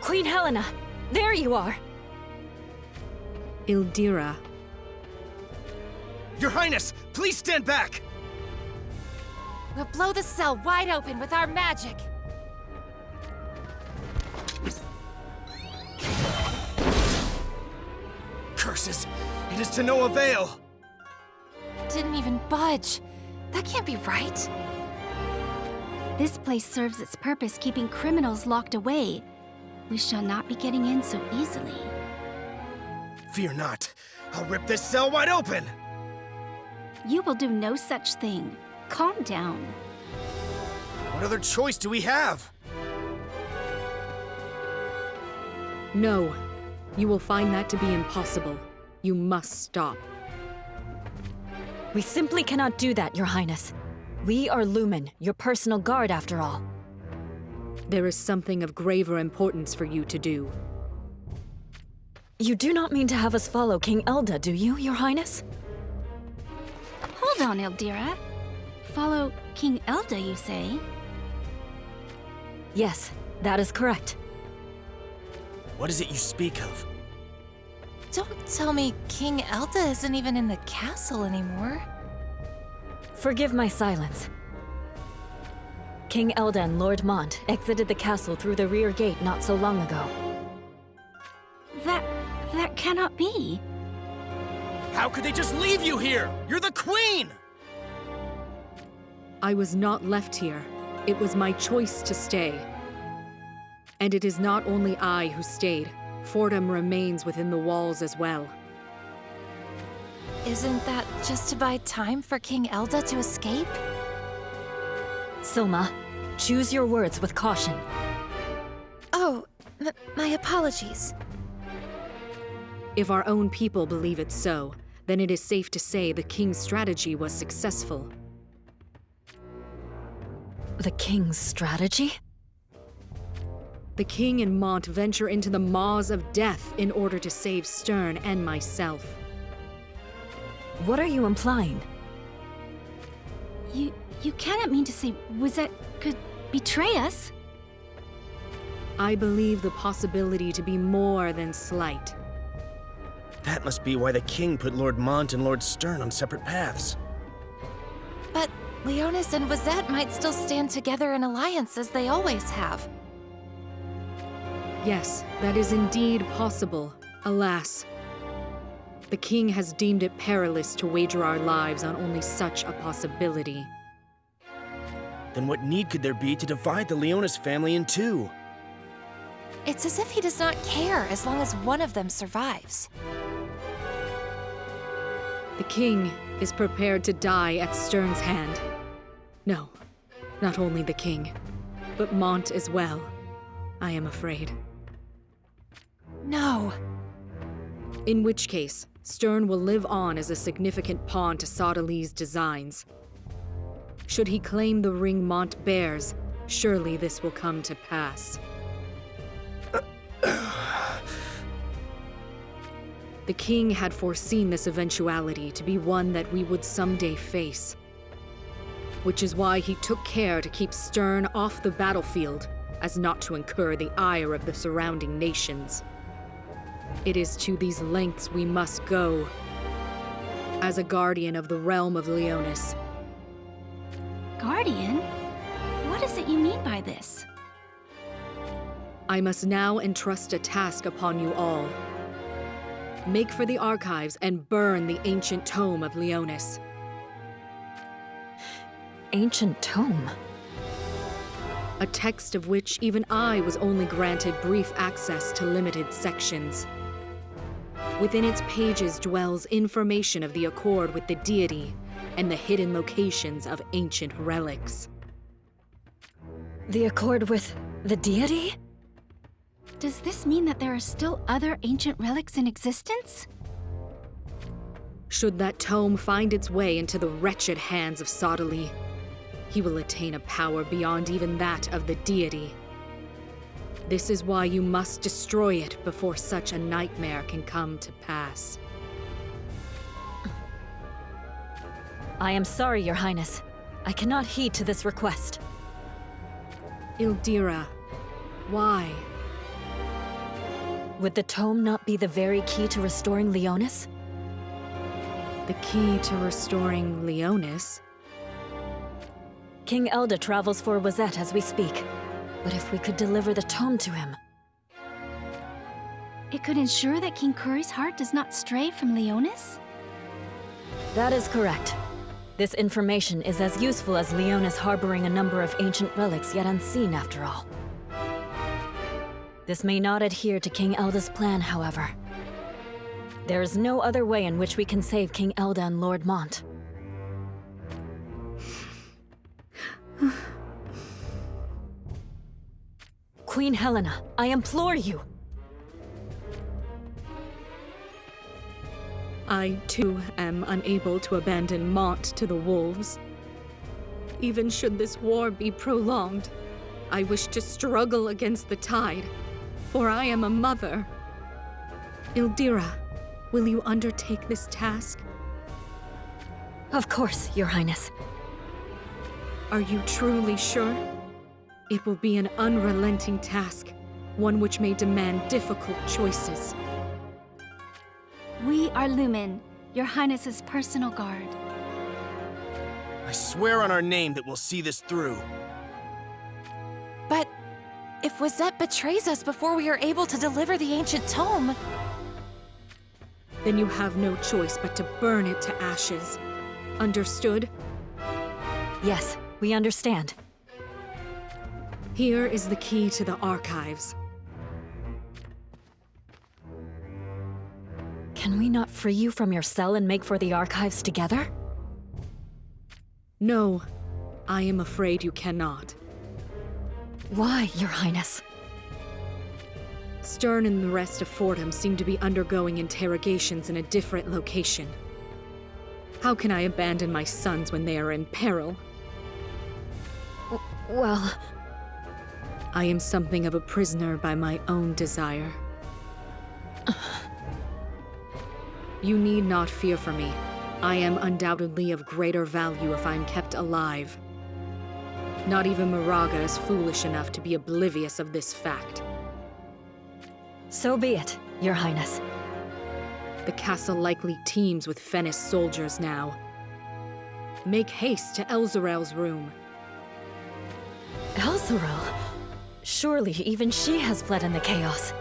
Queen Helena! There you are! Ildira. Your Highness, please stand back! We'll blow the cell wide open with our magic. Curses! It is to no avail! Didn't even budge. That can't be right. This place serves its purpose, keeping criminals locked away. We shall not be getting in so easily. Fear not. I'll rip this cell wide open! You will do no such thing. Calm down. What other choice do we have? No. You will find that to be impossible. You must stop. We simply cannot do that, Your Highness. We are Lumen, your personal guard after all. There is something of graver importance for you to do. You do not mean to have us follow King Elda, do you, Your Highness? Hold on, Ildira. Follow King Elda, you say? Yes, that is correct. What is it you speak of? Don't tell me King Elda isn't even in the castle anymore. Forgive my silence. King Elda and Lord Mont exited the castle through the rear gate not so long ago. That cannot be. How could they just leave you here? You're the Queen! I was not left here. It was my choice to stay. And it is not only I who stayed. Fordham remains within the walls as well. Isn't that just to buy time for King Elda to escape? Silma, choose your words with caution. Oh, my apologies. If our own people believe it so, then it is safe to say the king's strategy was successful. The king's strategy? The king and Mont venture into the maws of death in order to save Stern and myself. What are you implying? You cannot mean to say Wizette could betray us? I believe the possibility to be more than slight. That must be why the king put Lord Mont and Lord Stern on separate paths. But Leonis and Wizette might still stand together in alliance as they always have. Yes, that is indeed possible. Alas, the king has deemed it perilous to wager our lives on only such a possibility. Then what need could there be to divide the Leonis family in two? It's as if he does not care as long as one of them survives. The king is prepared to die at Stern's hand. No, not only the king, but Mont as well, I am afraid. No. In which case, Stern will live on as a significant pawn to Saudeley's designs. Should he claim the ring Mont bears, surely this will come to pass. The king had foreseen this eventuality to be one that we would someday face, which is why he took care to keep Stern off the battlefield, as not to incur the ire of the surrounding nations. It is to these lengths we must go, as a guardian of the realm of Leonis. Guardian? What is it you mean by this? I must now entrust a task upon you all. Make for the archives and burn the Ancient Tome of Leonis. Ancient Tome? A text of which even I was only granted brief access to limited sections. Within its pages dwells information of the accord with the deity and the hidden locations of ancient relics. The accord with the deity? Does this mean that there are still other ancient relics in existence? Should that tome find its way into the wretched hands of Saudeley, he will attain a power beyond even that of the deity. This is why you must destroy it before such a nightmare can come to pass. I am sorry, Your Highness. I cannot heed to this request. Ildira, why? Would the tome not be the very key to restoring Leonis? The key to restoring Leonis? King Elda travels for Wazette as we speak. But if we could deliver the tome to him... It could ensure that King Curry's heart does not stray from Leonis? That is correct. This information is as useful as Leonis harboring a number of ancient relics yet unseen after all. This may not adhere to King Elda's plan, however. There is no other way in which we can save King Elda and Lord Mont. Queen Helena, I implore you! I, too, am unable to abandon Mont to the wolves. Even should this war be prolonged, I wish to struggle against the tide, for I am a mother. Ildira, will you undertake this task? Of course, Your Highness. Are you truly sure? It will be an unrelenting task, one which may demand difficult choices. We are Lumen, Your Highness's personal guard. I swear on our name that we'll see this through. But if Wazette betrays us before we are able to deliver the Ancient Tome... Then you have no choice but to burn it to ashes. Understood? Yes, we understand. Here is the key to the archives. Can we not free you from your cell and make for the archives together? No, I am afraid you cannot. Why, Your Highness? Stern and the rest of Fordham seem to be undergoing interrogations in a different location. How can I abandon my sons when they are in peril? Well... I am something of a prisoner by my own desire. You need not fear for me. I am undoubtedly of greater value if I'm kept alive. Not even Moraga is foolish enough to be oblivious of this fact. So be it, Your Highness. The castle likely teems with Fennis soldiers now. Make haste to Elzarel's room. Elzarel? Surely even she has fled in the chaos.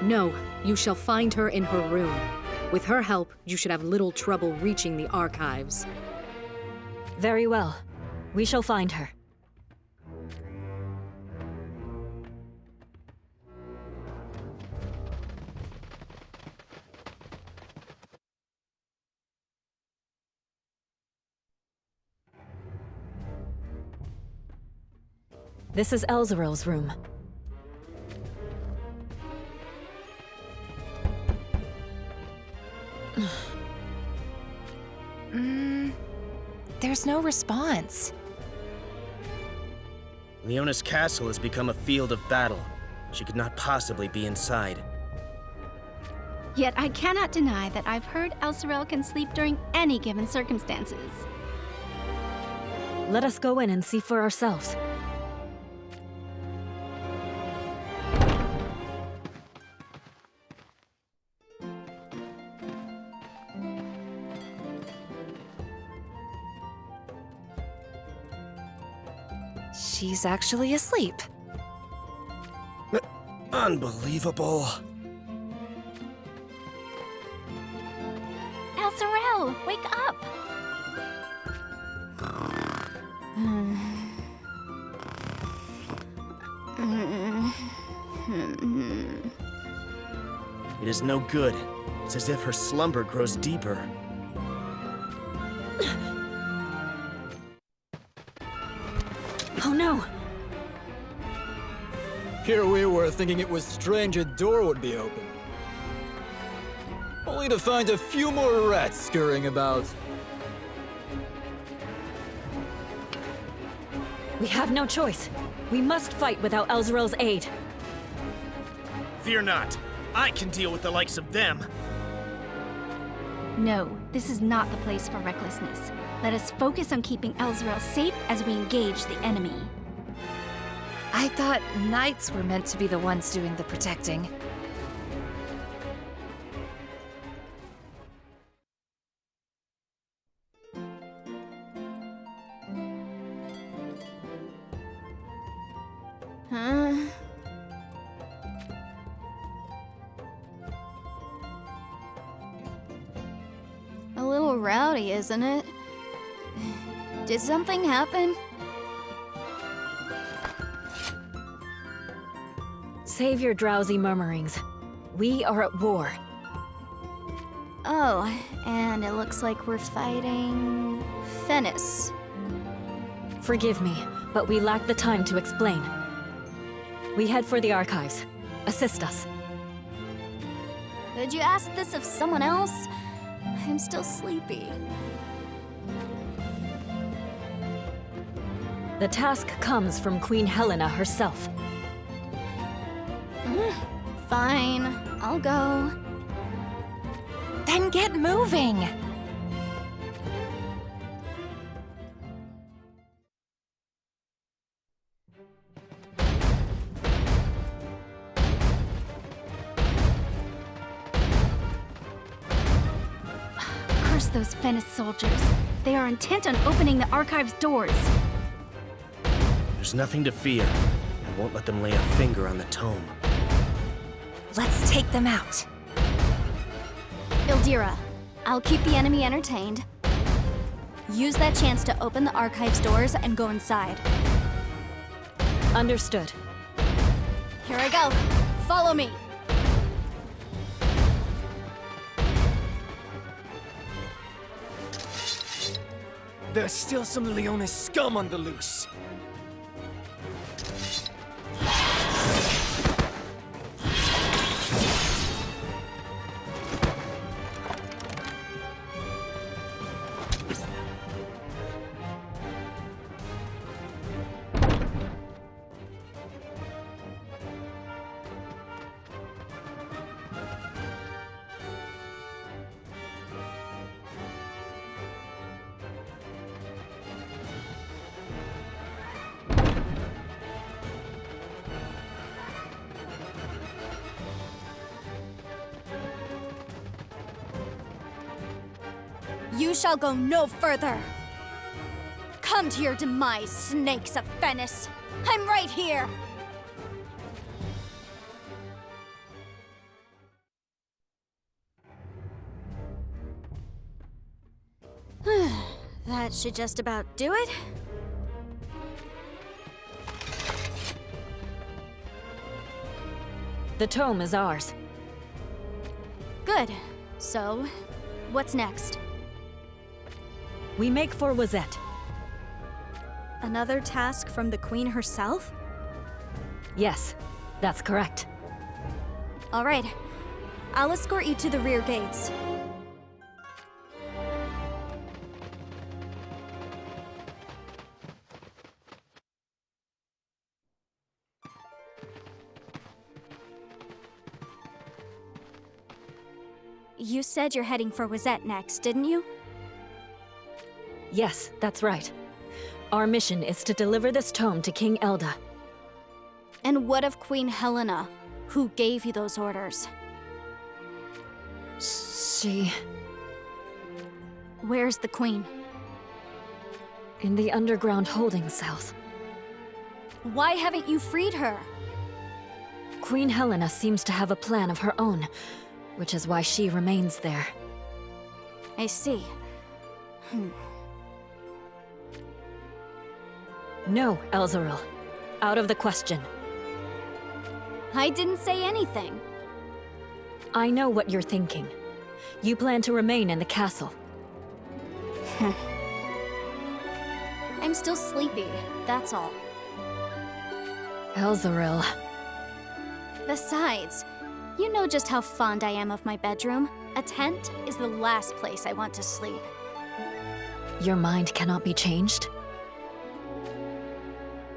No, you shall find her in her room. With her help, you should have little trouble reaching the archives. Very well. We shall find her. This is Elzarel's room. There's no response. Leonis Castle has become a field of battle. She could not possibly be inside. Yet I cannot deny that I've heard Elzarel can sleep during any given circumstances. Let us go in and see for ourselves. She's actually asleep. Unbelievable. Elzarel, wake up! It is no good. It's as if her slumber grows deeper. Oh no! Here we were thinking it was strange a door would be open. Only to find a few more rats scurrying about. We have no choice. We must fight without Elzarel's aid. Fear not. I can deal with the likes of them. No, this is not the place for recklessness. Let us focus on keeping Elzarel safe as we engage the enemy. I thought knights were meant to be the ones doing the protecting. Huh? A little rowdy, isn't it? Did something happen? Save your drowsy murmurings. We are at war. Oh, and it looks like we're fighting Fennis. Forgive me, but we lack the time to explain. We head for the archives. Assist us. Could you ask this of someone else? I'm still sleepy. The task comes from Queen Helena herself. Fine, I'll go. Then get moving! Curse those Fennis soldiers. They are intent on opening the archive's doors. There's nothing to fear. I won't let them lay a finger on the tome. Let's take them out. Ildira, I'll keep the enemy entertained. Use that chance to open the archive's doors and go inside. Understood. Here I go. Follow me. There's still some Leonis scum on the loose. You shall go no further. Come to your demise, snakes of Fennis. I'm right here. That should just about do it. The tome is ours. Good. So, what's next? We make for Wazette. Another task from the Queen herself? Yes, that's correct. All right. I'll escort you to the rear gates. You said you're heading for Wazette next, didn't you? Yes, that's right. Our mission is to deliver this tome to King Elda. And what of Queen Helena, who gave you those orders? She... Where's the Queen? in the underground holding cells. Why haven't you freed her? Queen Helena seems to have a plan of her own, which is why she remains there. I see. No, Elzeril. Out of the question. I didn't say anything. I know what you're thinking. You plan to remain in the castle. I'm still sleepy, that's all. Elzeril. Besides, you know just how fond I am of my bedroom. A tent is the last place I want to sleep. Your mind cannot be changed?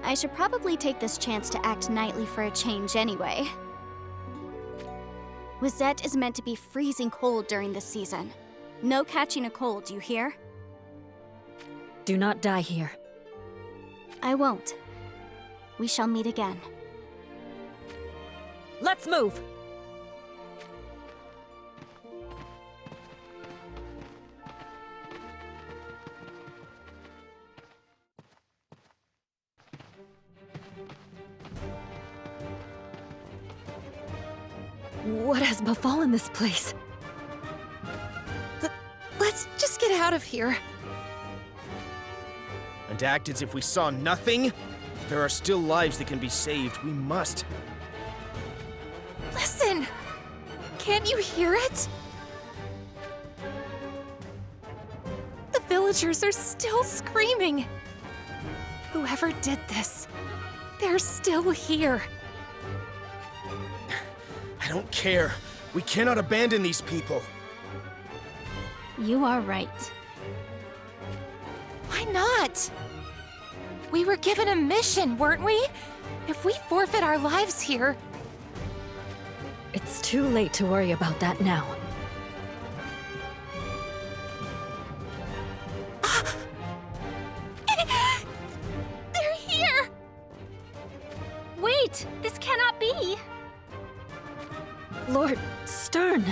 I should probably take this chance to act knightly for a change anyway. Wazette is meant to be freezing cold during this season. No catching a cold, you hear? Do not die here. I won't. We shall meet again. Let's move! What has befallen this place? Let's just get out of here. And act as if we saw nothing? If there are still lives that can be saved, we must. Listen! Can't you hear it? The villagers are still screaming. Whoever did this, they're still here. I don't care. We cannot abandon these people. You are right. Why not? We were given a mission, weren't we? If we forfeit our lives here... It's too late to worry about that now. They're here! Wait! This cannot be! Lord Stern,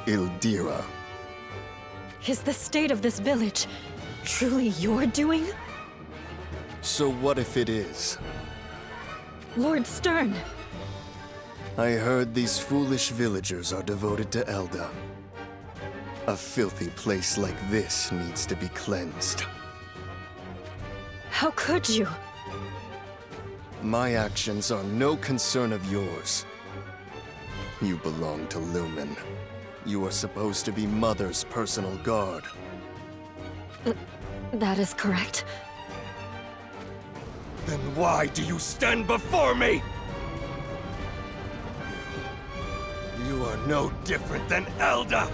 Ildira. is the state of this village truly your doing? So what if it is? Lord Stern, I heard these foolish villagers are devoted to Elda. A filthy place like this needs to be cleansed. how could you? My actions are no concern of yours. You belong to Lumen. You are supposed to be Mother's personal guard. That is correct. Then why do you stand before me? You are no different than Elda!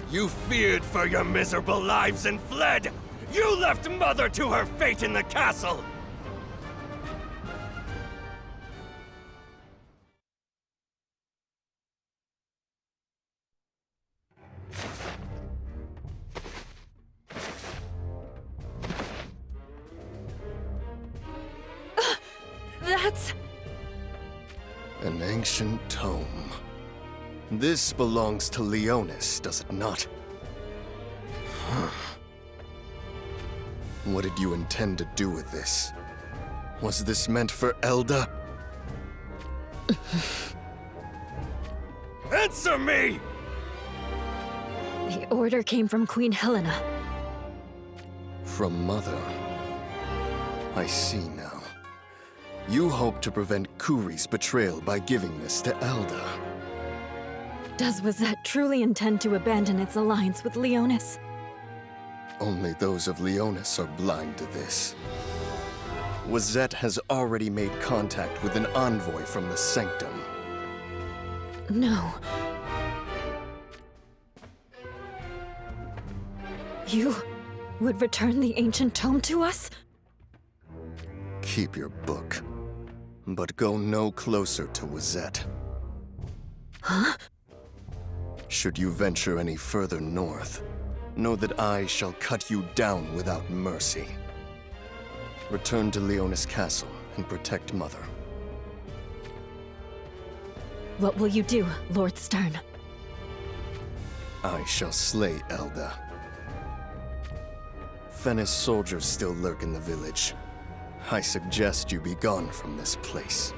You feared for your miserable lives and fled! You left Mother to her fate in the castle! That's... An ancient tome. This belongs to Leonis, does it not? What did you intend to do with this? Was this meant for Elda? Answer me! The order came from Queen Helena. From Mother. I see now. You hope to prevent Kuri's betrayal by giving this to Elda. Does Wazette truly intend to abandon its alliance with Leonis? Only those of Leonis are blind to this. Wazette has already made contact with an envoy from the Sanctum. No. You would return the Ancient Tome to us? Keep your book, but go no closer to Wazette. Huh? Should you venture any further north, know that I shall cut you down without mercy. Return to Leonis Castle and protect Mother. What will you do, Lord Stern? I shall slay Elda. Fennis soldiers still lurk in the village. I suggest you be gone from this place.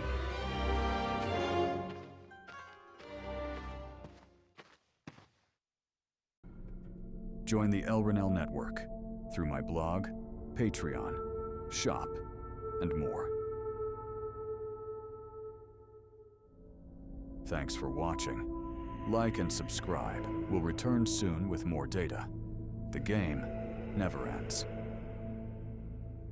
Join the Elrinell network through my blog, Patreon, shop, and more. Thanks for watching. Like and subscribe. We'll return soon with more data. The game never ends.